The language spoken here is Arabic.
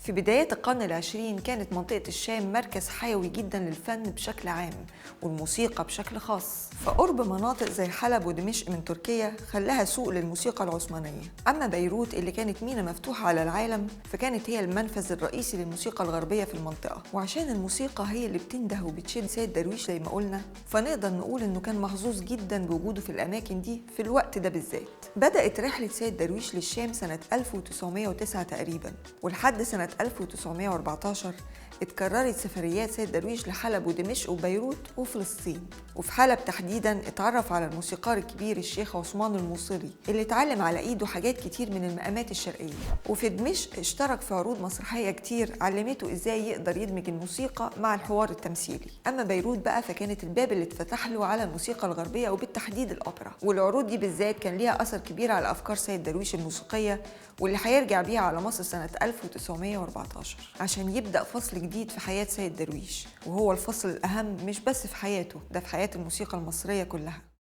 في بدايات القرن العشرين كانت منطقة الشام مركز حيوي جدا للفن بشكل عام والموسيقى بشكل خاص، فقرب مناطق زي حلب ودمشق من تركيا خلاها سوق للموسيقى العثمانية. أما بيروت اللي كانت مينا مفتوحة على العالم فكانت هي المنفذ الرئيسي للموسيقى الغربية في المنطقة. وعشان الموسيقى هي اللي بتنده وبتشد سيد درويش زي ما قلنا، فنقدر نقول إنه كان محظوظ جدا بوجوده في الأماكن دي في الوقت ده بالذات. بدأت رحلة سيد درويش للشام سنة 1909 تقريبا، ولحد سنة 1914 اتكررت سفريات سيد درويش لحلب ودمشق وبيروت وفلسطين. وفي حلب تحديدا اتعرف على الموسيقار الكبير الشيخ عثمان الموصلي اللي اتعلم على ايده حاجات كتير من المقامات الشرقية. وفي دمشق اشترك في عروض مسرحية كتير علمته ازاي يقدر يدمج الموسيقى مع الحوار التمثيلي. اما بيروت بقى فكانت الباب اللي اتفتح له على الموسيقى الغربية وبالتحديد الأوبرا، والعروض دي بالذات كان ليها أثر كبير على أفكار سيد درويش الموسيقية واللي هيرجع بيها على مصر سنة 1914 عشان يبدأ فصل جديد في حياة سيد درويش، وهو الفصل الأهم مش بس في حياته، ده في حياة الموسيقى المصرية كلها.